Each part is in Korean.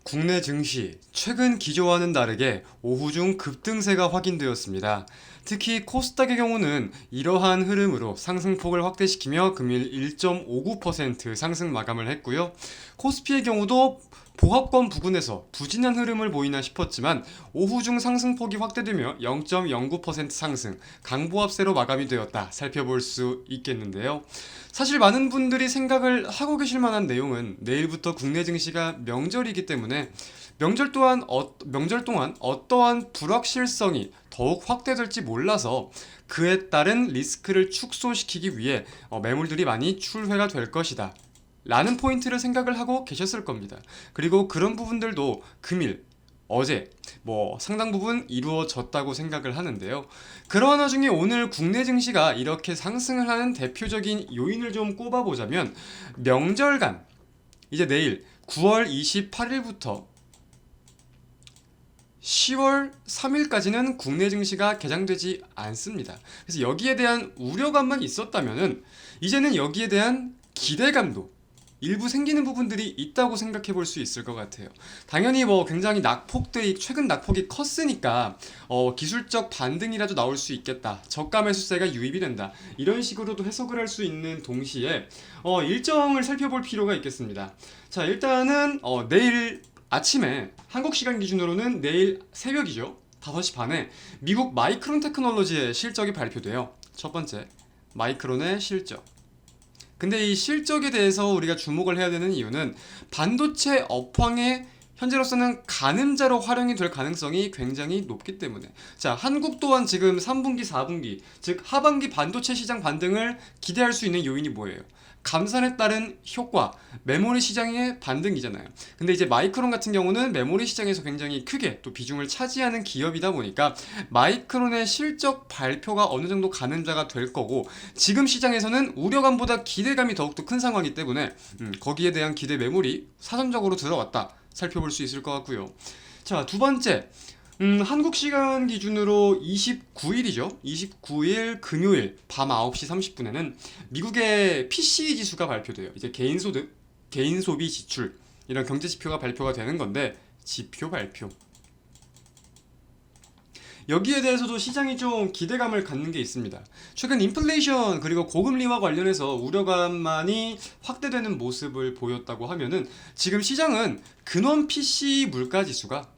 국내 증시, 최근 기조와는 다르게 오후 중 급등세가 확인되었습니다. 특히 코스닥의 경우는 이러한 흐름으로 상승폭을 확대시키며 금일 1.59% 상승 마감을 했고요. 코스피의 경우도 보합권 부근에서 부진한 흐름을 보이나 싶었지만 오후 중 상승폭이 확대되며 0.09% 상승, 강보합세로 마감이 되었다 살펴볼 수 있겠는데요. 사실 많은 분들이 생각을 하고 계실 만한 내용은 내일부터 국내 증시가 명절이기 때문에 명절 동안 어떠한 불확실성이 더욱 확대될지 몰라서 그에 따른 리스크를 축소시키기 위해 매물들이 많이 출회가 될 것이다 라는 포인트를 생각을 하고 계셨을 겁니다. 그리고 그런 부분들도 금일 어제 상당 부분 이루어졌다고 생각을 하는데요. 그러한 와중에 오늘 국내 증시가 이렇게 상승을 하는 대표적인 요인을 좀 꼽아보자면 명절간 이제 내일 9월 28일부터 10월 3일까지는 국내 증시가 개장되지 않습니다. 그래서 여기에 대한 우려감만 있었다면은 이제는 여기에 대한 기대감도 일부 생기는 부분들이 있다고 생각해 볼 수 있을 것 같아요. 당연히 굉장히 최근 낙폭이 컸으니까 기술적 반등이라도 나올 수 있겠다. 저가 매수세가 유입이 된다. 이런 식으로도 해석을 할 수 있는 동시에 일정을 살펴볼 필요가 있겠습니다. 자, 일단은 내일 아침에 한국 시간 기준으로는 내일 새벽이죠. 5시 반에 미국 마이크론 테크놀로지의 실적이 발표돼요. 첫 번째, 마이크론의 실적. 근데 이 실적에 대해서 우리가 주목을 해야 되는 이유는 반도체 업황의 현재로서는 가늠자로 활용이 될 가능성이 굉장히 높기 때문에 자, 한국 또한 지금 3분기, 4분기 즉 하반기 반도체 시장 반등을 기대할 수 있는 요인이 뭐예요? 감산에 따른 효과, 메모리 시장의 반등이잖아요. 근데 이제 마이크론 같은 경우는 메모리 시장에서 굉장히 크게 또 비중을 차지하는 기업이다 보니까 마이크론의 실적 발표가 어느 정도 가늠자가 될 거고 지금 시장에서는 우려감보다 기대감이 더욱더 큰 상황이기 때문에 거기에 대한 기대 매물이 사전적으로 들어왔다 살펴볼 수 있을 것 같고요. 자, 두 번째, 한국 시간 기준으로 29일이죠. 29일 금요일 밤 9시 30분에는 미국의 PCE 지수가 발표돼요. 이제 개인 소득, 개인 소비 지출 이런 경제 지표가 발표가 되는 건데 지표 발표. 여기에 대해서도 시장이 좀 기대감을 갖는 게 있습니다. 최근 인플레이션 그리고 고금리와 관련해서 우려감만이 확대되는 모습을 보였다고 하면은 지금 시장은 근원 PC 물가지수가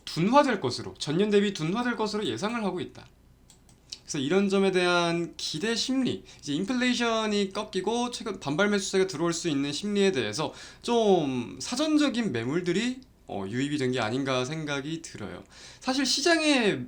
둔화될 것으로 전년 대비 둔화될 것으로 예상을 하고 있다. 그래서 이런 점에 대한 기대 심리, 이제 인플레이션이 꺾이고 최근 반발 매수세가 들어올 수 있는 심리에 대해서 좀 사전적인 매물들이 유입이 된 게 아닌가 생각이 들어요. 사실 시장의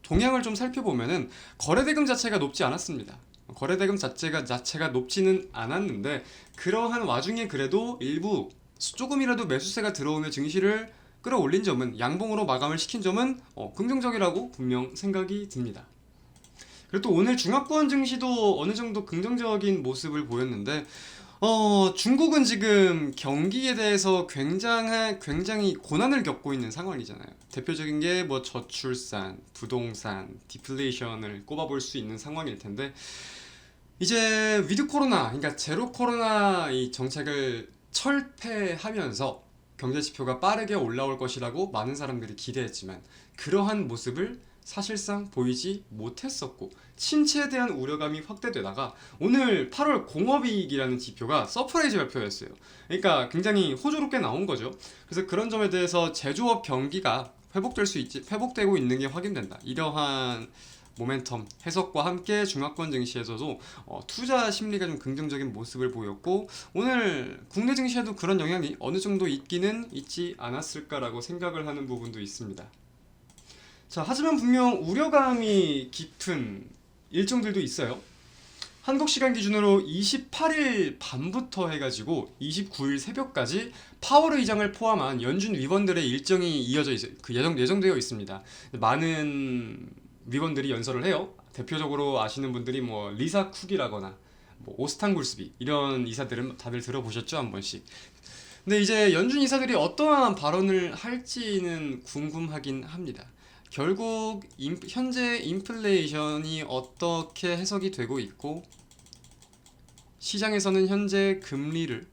동향을 좀 살펴보면은 거래대금 자체가 높지 않았습니다. 거래대금 자체가 높지는 않았는데 그러한 와중에 그래도 일부 조금이라도 매수세가 들어오며 증시를 끌어올린 점은 양봉으로 마감을 시킨 점은 긍정적이라고 분명 생각이 듭니다. 그리고 또 오늘 중화권 증시도 어느 정도 긍정적인 모습을 보였는데 중국은 지금 경기에 대해서 굉장히 고난을 겪고 있는 상황이잖아요. 대표적인 게 저출산, 부동산, 디플레이션을 꼽아볼 수 있는 상황일 텐데 이제 위드 코로나, 그러니까 제로 코로나 이 정책을 철폐하면서 경제 지표가 빠르게 올라올 것이라고 많은 사람들이 기대했지만 그러한 모습을 사실상 보이지 못했었고 침체에 대한 우려감이 확대되다가 오늘 8월 공업이익이라는 지표가 서프라이즈 발표였어요. 그러니까 굉장히 호조롭게 나온 거죠. 그래서 그런 점에 대해서 제조업 경기가 회복되고 있는 게 확인된다. 이러한 모멘텀 해석과 함께 중화권 증시에서도 투자 심리가 좀 긍정적인 모습을 보였고 오늘 국내 증시에도 그런 영향이 어느 정도 있기는 있지 않았을까라고 생각을 하는 부분도 있습니다. 자, 하지만 분명 우려감이 깊은 일정들도 있어요. 한국 시간 기준으로 28일 밤부터 해가지고 29일 새벽까지 파월 의장을 포함한 연준 위원들의 일정이 예정되어 있습니다. 많은 위원들이 연설을 해요. 대표적으로 아시는 분들이 리사 쿡이라거나 오스탄 굴스비 이런 이사들은 다들 들어보셨죠, 한 번씩. 근데 이제 연준 이사들이 어떠한 발언을 할지는 궁금하긴 합니다. 결국 현재 인플레이션이 어떻게 해석이 되고 있고 시장에서는 현재 금리를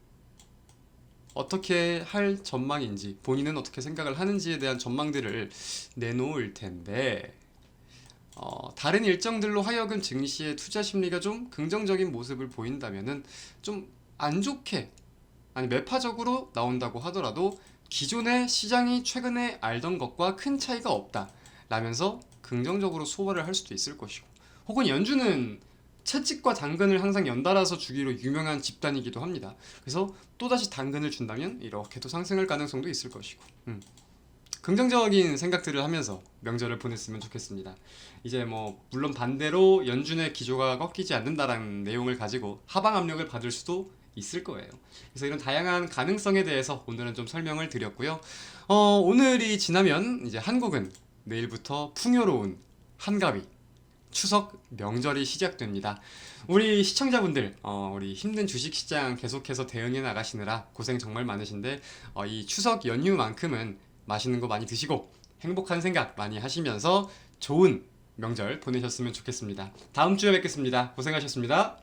어떻게 할 전망인지, 본인은 어떻게 생각을 하는지에 대한 전망들을 내놓을 텐데, 다른 일정들로 하여금 증시의 투자 심리가 좀 긍정적인 모습을 보인다면은 좀 안 좋게, 아니 매파적으로 나온다고 하더라도 기존의 시장이 최근에 알던 것과 큰 차이가 없다 라면서 긍정적으로 소화를 할 수도 있을 것이고, 혹은 연준은 채찍과 당근을 항상 연달아서 주기로 유명한 집단이기도 합니다. 그래서 또다시 당근을 준다면 이렇게 또 상승할 가능성도 있을 것이고, 긍정적인 생각들을 하면서 명절을 보냈으면 좋겠습니다. 이제 뭐 물론 반대로 연준의 기조가 꺾이지 않는다라는 내용을 가지고 하방 압력을 받을 수도 있을 거예요. 그래서 이런 다양한 가능성에 대해서 오늘은 좀 설명을 드렸고요. 오늘이 지나면 이제 한국은 내일부터 풍요로운 한가위 추석 명절이 시작됩니다. 우리 시청자분들, 우리 힘든 주식시장 계속해서 대응해 나가시느라 고생 정말 많으신데, 이 추석 연휴만큼은 맛있는 거 많이 드시고 행복한 생각 많이 하시면서 좋은 명절 보내셨으면 좋겠습니다. 다음 주에 뵙겠습니다. 고생하셨습니다.